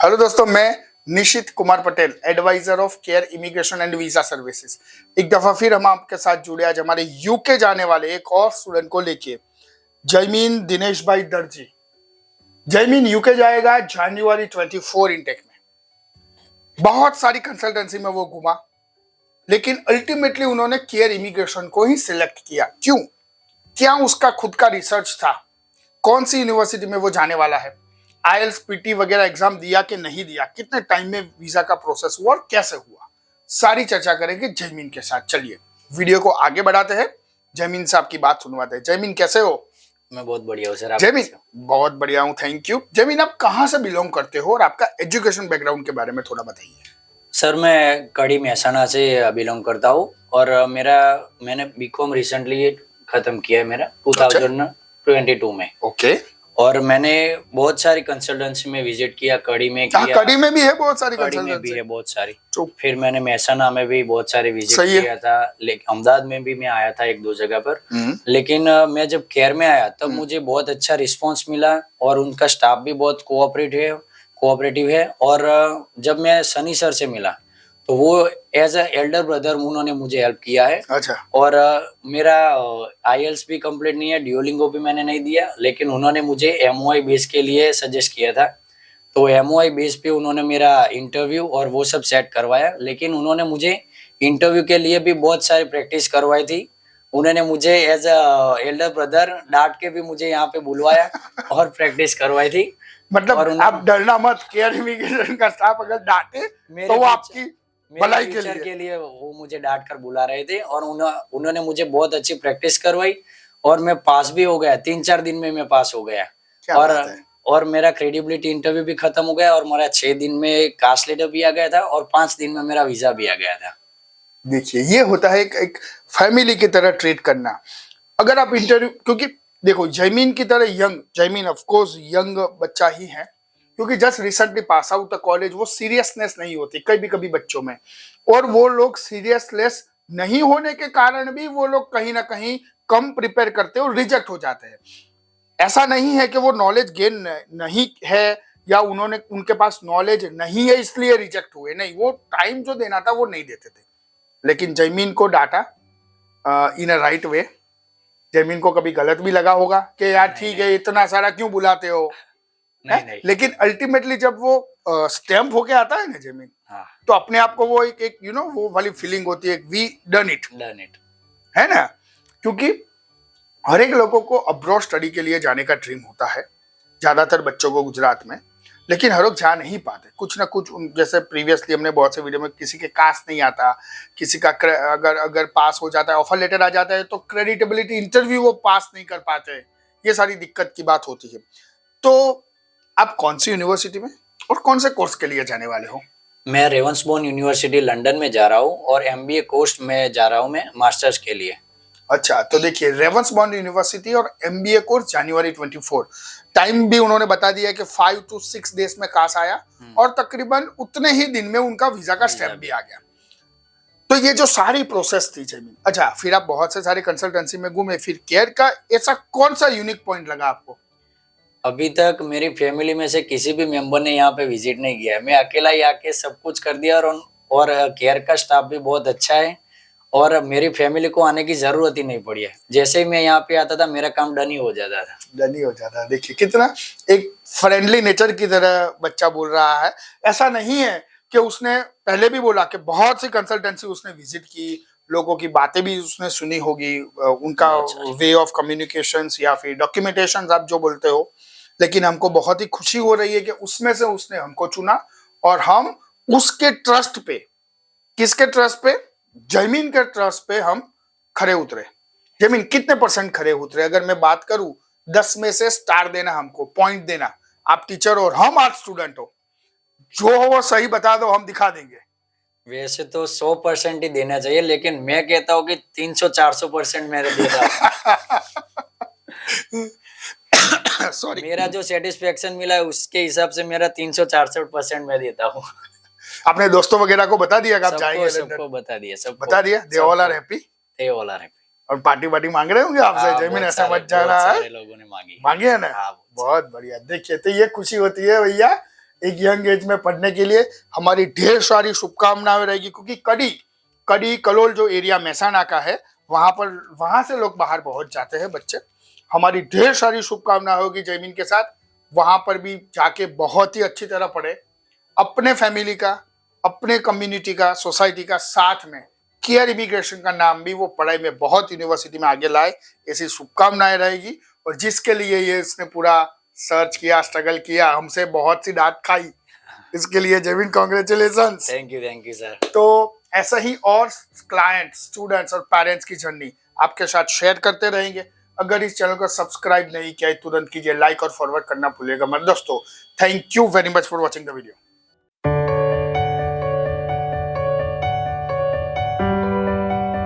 Hello दोस्तों, मैं Nishit Kumar Patel, advisor of Care Immigration and Visa Services. एक दफा फिर हम आपके साथ जुड़े आज हमारे यूके जाने वाले एक और स्टूडेंट को लेके, जयमीन दिनेश भाई दर्जी। जयमीन यूके जाएगा जनवरी 24 इनटेक में। बहुत सारी कंसल्टेंसी में वो घुमा, लेकिन अल्टीमेटली उन्होंने केयर इमिग्रेशन को ही सिलेक्ट किया। क्यों? क्या उसका खुद का रिसर्च था? कौन सी यूनिवर्सिटी में वो जाने वाला है? आईएलटीएस पीटी वगैरह एग्जाम दिया कि नहीं दिया, कितने टाइम में वीजा का प्रोसेस हुआ और कैसे हुआ, सारी चर्चा करेंगे जयमीन के साथ। चलिए वीडियो को आगे बढ़ाते हैं, जयमीन से आपकी बात सुनवाते हैं। जयमीन कैसे हो? मैं बहुत बढ़िया हूँ सर। आप जयमीन बहुत बढ़िया हूँ, थैंक यू। जयमीन आप कहाँ से बिलोंग करते हो और आपका एजुकेशन बैकग्राउंड के बारे में थोड़ा बताइए। सर मैं कड़ी महसाणा से बिलोंग करता हूँ और मैंने बीकॉम रिसेंटली खत्म किया है मेरा 2022 में। ओके। और मैंने बहुत सारी कंसल्टेंसी में विजिट किया, कड़ी में किया, कड़ी में भी है बहुत सारी कड़ी में भी है बहुत सारी। तो फिर मैंने महसाणा में भी बहुत सारे विजिट किया था, लेकिन अहमदाबाद में भी मैं आया था एक दो जगह पर। लेकिन मैं जब केयर में आया तब मुझे बहुत अच्छा रिस्पांस मिला और उनका स्टाफ भी बहुत कोऑपरेटिव है। और जब मैं सनी सर से मिला तो वो एज अ एल्डर ब्रदर उन्होंने मुझे हेल्प किया है। अच्छा। और मेरा आईएलटीएस भी कंप्लीट नहीं है, ड्यूलिंगो भी मैंने नहीं दिया, लेकिन उन्होंने मुझे एमओआई बेस के लिए सजेस्ट किया था। तो एमओआई बेस पे उन्होंने मेरा इंटरव्यू और वो सब सेट करवाया। लेकिन उन्होंने मुझे इंटरव्यू के लिए भी बहुत सारी प्रैक्टिस करवाई थी। उन्होंने मुझे एज अ एल्डर ब्रदर डांट के भी मुझे यहाँ पे बुलवाया और प्रैक्टिस करवाई थी। मतलब आप डरना मत, केयर इमिग्रेशन का स्टाफ अगर डांटे तो वो आपकी भलाई के लिए वो मुझे डांट कर बुला रहे थे। और उन्होंने मुझे बहुत अच्छी प्रैक्टिस करवाई और मैं पास भी हो गया। 3-4 दिन में मैं पास हो गया। और मेरा क्रेडिबिलिटी इंटरव्यू भी खत्म हो गया और मेरा 6 दिन में कास्ट लेटर भी आ गया था और 5 दिन में मेरा वीजा भी आ गया था। देखिए, ये होता है एक फैमिली की तरह ट्रीट करना। अगर आप इंटरव्यू, क्योंकि देखो जयमीन की तरह जयमीन ऑफ कोर्स यंग बच्चा ही है, क्योंकि just recently pass out college, वो सीरियसनेस नहीं होती कभी कभी बच्चों में, और वो लोग सीरियसनेस नहीं होने के कारण भी वो लोग कहीं ना कहीं कम प्रिपेयर करते हैं और रिजेक्ट हो जाते हैं। ऐसा नहीं है कि वो नॉलेज गेन नहीं है या उनके पास नॉलेज नहीं है इसलिए रिजेक्ट हुए, नहीं, वो टाइम जो देना था वो नहीं देते थे। लेकिन जयमीन को डांटा इन अ राइट वे। जयमीन को कभी गलत भी लगा होगा कि यार ठीक है, इतना सारा क्यों बुलाते हो। नहीं। लेकिन अल्टीमेटली जब वो स्टैम्प होके आता है ना जयमीन, तो अपने आप को वो एक वो वाली फीलिंग होती है, वी डन इट, है ना। क्योंकि हर एक लोगों को अब्रॉड स्टडी के लिए जाने का ड्रीम होता है, ज्यादातर बच्चों को गुजरात में, लेकिन हर लोग जा नहीं पाते। कुछ ना कुछ जैसे प्रीवियसली हमने बहुत से वीडियो में, किसी के कास्ट नहीं आता, किसी का अगर पास हो जाता है, ऑफर लेटर आ जाता है, तो क्रेडिटेबिलिटी इंटरव्यू वो पास नहीं कर पाते। ये सारी दिक्कत की बात होती है। तो आप कौन सी यूनिवर्सिटी में और कौन से कोर्स के लिए जाने वाले हो? मैं रेवंसबोर्न यूनिवर्सिटी लंदन में जा रहा हूँ और एमबीए कोर्स में जा रहा हूँ मैं मास्टर्स के लिए। अच्छा, तो देखिए रेवंसबोर्न यूनिवर्सिटी और एमबीए कोर्स जनवरी 24। टाइम भी उन्होंने बता दिया कि 5 to 6 डेज में कास आया और तकरीबन उतने ही दिन में उनका वीजा का स्टैम्प भी आ गया। तो ये जो सारी प्रोसेस थी जयमीन, अच्छा फिर आप बहुत से सारे कंसल्टेंसी में घूमे, फिर केयर का ऐसा कौन सा यूनिक पॉइंट लगा आपको? अभी तक मेरी फैमिली में से किसी भी मेंबर ने यहाँ पे विजिट नहीं किया है। मैं अकेला ही आके सब कुछ कर दिया। और केयर का स्टाफ भी बहुत अच्छा है और मेरी फैमिली को आने की जरूरत ही नहीं पड़ी है। जैसे ही मैं यहाँ पे आता था मेरा काम डन ही हो जाता था। देखिए कितना एक फ्रेंडली नेचर की तरह बच्चा बोल रहा है। ऐसा नहीं है कि उसने पहले भी बोला कि बहुत सी कंसल्टेंसी उसने विजिट की, लोगों की बातें भी उसने सुनी होगी, उनका वे ऑफ कम्युनिकेशन या फिर डॉक्यूमेंटेशन आप जो बोलते हो, लेकिन हमको बहुत ही खुशी हो रही है कि उसमें से उसने हमको चुना और हम उसके ट्रस्ट पे, किसके ट्रस्ट पे? जयमीन के ट्रस्ट पे हम खरे उतरे। जयमीन कितने % खरे उतरे? अगर मैं बात करूं 10 में से स्टार देना, हमको पॉइंट देना, आप टीचर और हम आज स्टूडेंट हो, जो हो वो सही बता दो, हम दिखा देंगे। वैसे तो 100% ही देना चाहिए, लेकिन मैं कहता हूँ कि 300-400% मेरे देता हूँ। सॉरी, मेरा जो सेटिस्फेक्शन मिला है उसके हिसाब से मेरा 300-400% मैं देता हूँ। आपने दोस्तों वगैरह को बता दिया कि आप जाएंगे? सबको बता दिया। They all are happy. और पार्टी मांग रहे होंगे आपसे? जयमीन ऐसा मत जाना है। लोगों ने मांगी है ना? बहुत बढ़िया। देखिए, तो ये खुशी होती है भैया, एक यंग एज में पढ़ने के लिए हमारी ढेर सारी शुभकामनाएं रहेगी, क्योंकि कड़ी कलोल जो एरिया मेहसाणा का है वहां से लोग बाहर पहुंच जाते हैं बच्चे। हमारी ढेर सारी शुभकामनाएं होगी जयमीन के साथ। वहां पर भी जाके बहुत ही अच्छी तरह पढ़े, अपने फैमिली का, अपने कम्युनिटी का, सोसाइटी का, साथ में केयर इमिग्रेशन का नाम भी वो पढ़ाई में बहुत यूनिवर्सिटी में आगे लाए, ऐसी शुभकामनाएं रहेगी। और जिसके लिए ये इसने पूरा सर्च किया, स्ट्रगल किया, हमसे बहुत सी डांट खाई, इसके लिए Jaymin congratulations. Thank you sir. तो ऐसा ही और क्लाइंट, स्टूडेंट्स और पेरेंट्स की जर्नी आपके साथ शेयर करते रहेंगे। अगर इस चैनल को सब्सक्राइब नहीं किया है तुरंत कीजिए, लाइक और फॉरवर्ड करना भूलिएगा मत दोस्तों। Thank you very much for watching the video.